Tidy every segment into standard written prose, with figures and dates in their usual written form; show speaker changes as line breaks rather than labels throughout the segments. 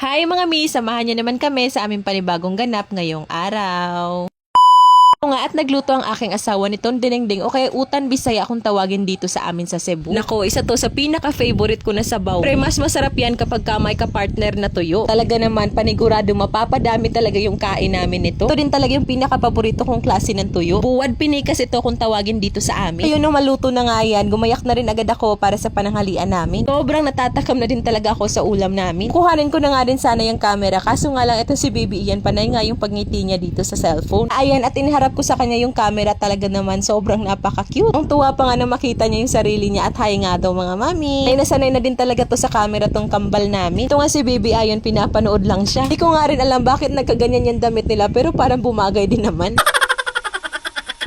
Hi mga mi, samahan niyo naman kami sa aming panibagong ganap ngayong araw. O nga at nagluto ang aking asawa nitong dinengdeng o kaya utan bisaya kung tawagin dito sa amin sa Cebu. Nako, isa to sa pinaka-favorite ko na sabaw. Pero mas masarap yan kapag may ka-partner na tuyo. Talaga naman, panigurado mapapadami talaga yung kain namin nito. Ito din talaga yung pinaka-paborito kong klase ng tuyo. Buwad pinikas ito kung tawagin dito sa amin. Ayun, nung maluto na nga yan, gumayak na rin agad ako para sa pananghalian namin. Sobrang natatakam na din talaga ako sa ulam namin. Kuhanin ko na nga din sana yung camera, kaso nga lang ito si Baby Ian, panay nga yung pagngiti niya dito sa cellphone. Ayan, at iniharap ko sa kanya yung camera, talaga naman sobrang napaka-cute. Ang tuwa pa nga na makita niya yung sarili niya at hi nga daw mga mami. Ay nasanay na din talaga to sa camera tong kambal namin. Ito nga si Baby Ayon, pinapanood lang siya. Hindi ko nga rin alam bakit nagkaganyan yung damit nila pero parang bumagay din naman.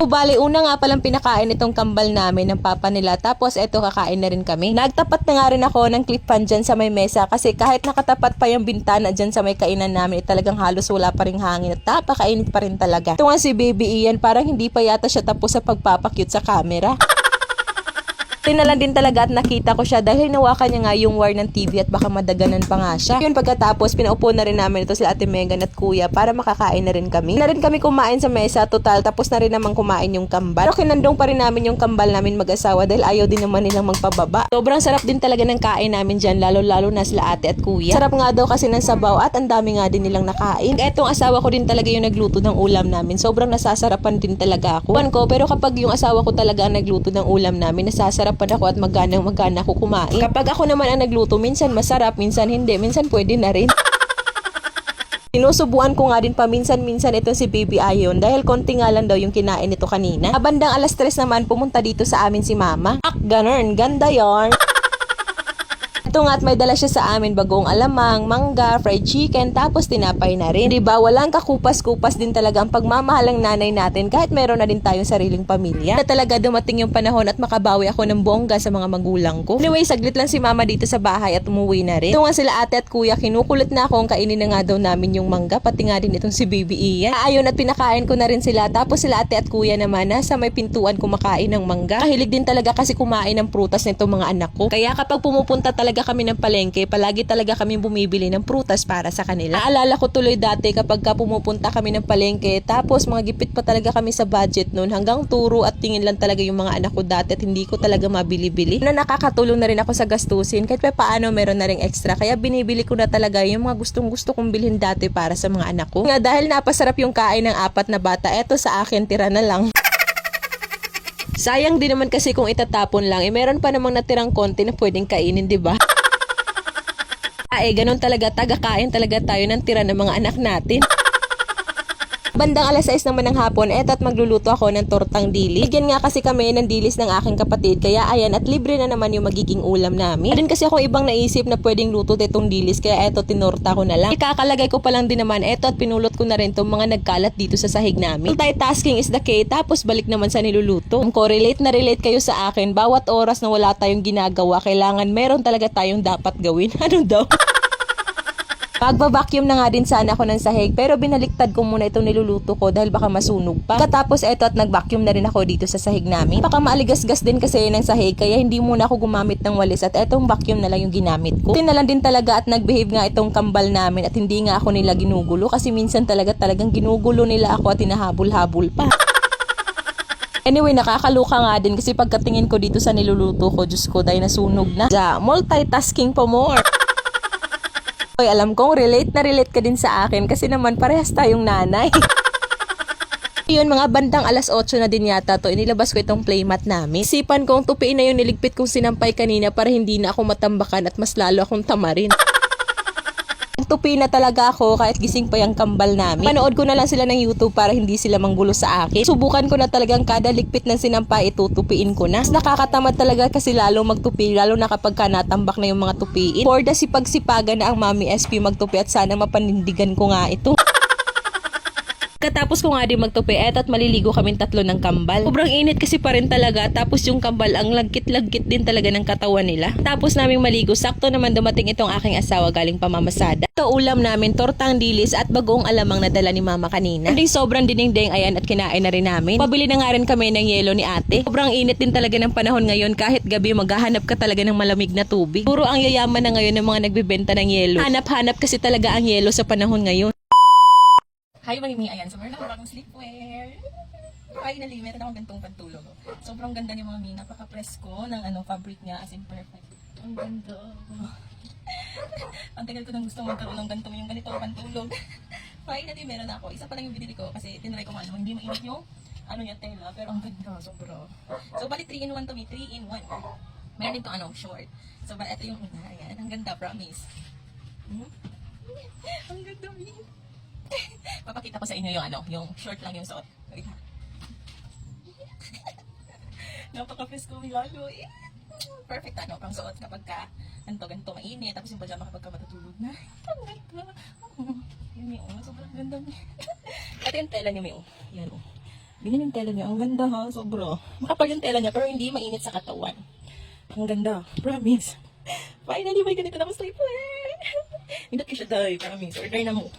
Bali, una nga palang pinakain itong kambal namin ng papa nila. Tapos eto, kakain na rin kami. Nagtapat na nga rin ako ng clip fan dyan sa may mesa. Kasi kahit nakatapat pa yung bintana dyan sa may kainan namin, talagang halos wala pa rin hangin. At napakainit pa rin talaga. Ito nga si Baby Ian, parang hindi pa yata siya tapos sa pagpapakyut sa camera. Tinalan din talaga at nakita ko siya dahil hinawakan niya nga yung wire ng TV at baka madaganan pa nga siya. Yun, pagkatapos pinaupo na rin namin ito sila Ate Megan at Kuya para makakain na rin kami. Na rin kami kumain sa mesa, total tapos na rin naman kumain yung kambal. Pero kinandong pa rin namin yung kambal namin mag-asawa dahil ayaw din naman nilang magpababa. Sobrang sarap din talaga ng kain namin dyan, lalo na sila Ate at Kuya. Sarap nga daw kasi ng sabaw at ang dami nga din nilang nakain. Etong asawa ko din talaga yung nagluto ng ulam namin. Sobrang nasasarapan din talaga ako. Pero kapag yung asawa ko talaga ang nagluto ng ulam namin, nasasarapan ako at magana ako kumain. Kapag ako naman ang nagluto, minsan masarap, minsan hindi, minsan pwede na rin. Sinusubuan ko nga din paminsan-minsan ito si Baby Ayon dahil konti nga lang daw yung kinain nito kanina. Bandang 3:00 naman pumunta dito sa amin si Mama. Ganun, ganda yarn. Ito nga at may dala siya sa amin bagong alamang, mangga, fried chicken, tapos tinapay na rin. Diba? Walang kakupas-kupas din talaga ang pagmamahal ng nanay natin kahit meron na din tayong sariling pamilya. Na talaga dumating yung panahon at makabawi ako ng bongga sa mga magulang ko. Anyway, saglit lang si Mama dito sa bahay at umuwi na rin. Ito nga sila Ate at Kuya, kinukulit na akong kainin na nga daw namin yung mangga, pati nga din itong si Baby Ian. Ayun, at pinakain ko na rin sila. Tapos sila Ate at Kuya naman nasa may pintuan kumakain ng mangga. Kahilig din talaga kasi kumain ng prutas nitong mga anak ko. Kaya kapag pumupunta talaga kami ng palengke, palagi talaga kami bumibili ng prutas para sa kanila. Naalala ko tuloy dati kapag pumupunta kami ng palengke, tapos mga gipit pa talaga kami sa budget noon, hanggang turo at tingin lang talaga yung mga anak ko dati at hindi ko talaga mabili-bili. Na nakakatulong na rin ako sa gastusin kahit paano meron na ring extra, kaya binibili ko na talaga yung mga gustong-gusto kong bilhin dati para sa mga anak ko. Nga dahil napasarap yung kain ng 4 na bata, eto sa akin tira na lang. Sayang din naman kasi kung itatapon lang, meron pa namang natirang konti na pwedeng kainin, di ba? Ganun talaga, tagakain talaga tayo ng tira ng mga anak natin. Bandang 6:00 naman ng hapon, at magluluto ako ng tortang dilis. Bigyan nga kasi kami ng dilis ng aking kapatid, kaya ayan, at libre na naman yung magiging ulam namin. Din kasi ako ibang naisip na pwedeng luto itong dilis, kaya eto, tinorta ko na lang. Ikakalagay ko pa lang din naman eto at pinulot ko na rin itong mga nagkalat dito sa sahig namin. Multitasking is the key, tapos balik naman sa niluluto. Kung relate na relate kayo sa akin, bawat oras na wala tayong ginagawa, kailangan meron talaga tayong dapat gawin. Ano daw? Magba-vacuum na nga din sana ako ng sahig, pero binaliktad ko muna itong niluluto ko dahil baka masunog pa. Katapos eto at nag-vacuum na rin ako dito sa sahig namin. Baka maaligas-gas din kasi ng sahig, kaya hindi muna ako gumamit ng walis at etong vacuum na lang yung ginamit ko. Tinalan din talaga at nag-behave nga itong kambal namin at hindi nga ako nila ginugulo kasi minsan talagang ginugulo nila ako at hinahabol-habol pa. Anyway, nakakaluka nga din kasi pagkatingin ko dito sa niluluto ko, Diyos ko, dahil nasunog na. Multitasking pa more. Hoy, alam kong relate na relate ka din sa akin kasi naman parehas tayong nanay. Yun, mga bandang 8:00 na din yata to, inilabas ko itong playmat namin. Isipan kong tupiin na yung niligpit kong sinampay kanina para hindi na ako matambakan at mas lalo akong tamarin. Tupi na talaga ako kahit gising pa yung kambal namin. Panood ko na lang sila ng YouTube para hindi sila manggulo sa akin. Subukan ko na talagang kada ligpit ng sinampay itutupiin ko na. Mas nakakatamad talaga kasi lalo magtupi, lalo na kapag natambak na yung mga tupiin. For the sipag-sipagan na ang Mami SP magtupi at sana mapanindigan ko nga ito. Katapos ko nga din magtupi at maliligo kaming tatlo ng kambal. Sobrang init kasi pa rin talaga, tapos yung kambal ang lagkit-lagkit din talaga ng katawan nila. Tapos naming maligo, sakto naman dumating itong aking asawa galing pamamasada. Ito ulam namin, tortang dilis at bagoong alamang nadala ni mama kanina. Anding sobrang dinengdeng, ayan, at kinain na rin namin. Pabili na nga rin kami ng yelo ni ate. Sobrang init din talaga ng panahon ngayon, kahit gabi maghahanap ka talaga ng malamig na tubig. Puro ang yayaman na ngayon ng mga nagbebenta ng yelo. Hanap-hanap kasi talaga ang yelo sa panahon ngayon.
Hi, Mami. Ayan, so meron akong bagong sleepwear. Finally, meron akong gantong pantulog. Sobrang ganda niya, Mami. Napaka-presko ng fabric niya, as in perfect. Ang ganda. Ang tagal ko nang gusto magkaroon ng ganito yung ganito pantulog. Finally, meron ako. Isa pa lang yung binili ko kasi tinry ko hindi mainit yung yung tela, pero ang ganda, sobra. So, bali 3-in-1 to me, 3-in-1. Meron din to short. So, bali ito yung una. Ayan, ang ganda, promise. Ang ganda, Mi. Papakita ko sa inyo yung short lang yung suot. Wait ha. Napaka-presko lalo eh. Perfect pang suot kapag ganito mainit. Tapos yung pajama kapag ka matutulog na. Ang ganda. Yun yung sobrang ganda niya. At yung tela niya may yan o. Ganyan yung tela niya. Ang ganda ha, sobra. Makapal yung tela niya pero hindi mainit sa katawan. Ang ganda. Promise. Finally, may ganito na ako sleepwear. Hindi ko siya dahil. Promise. Order na mo.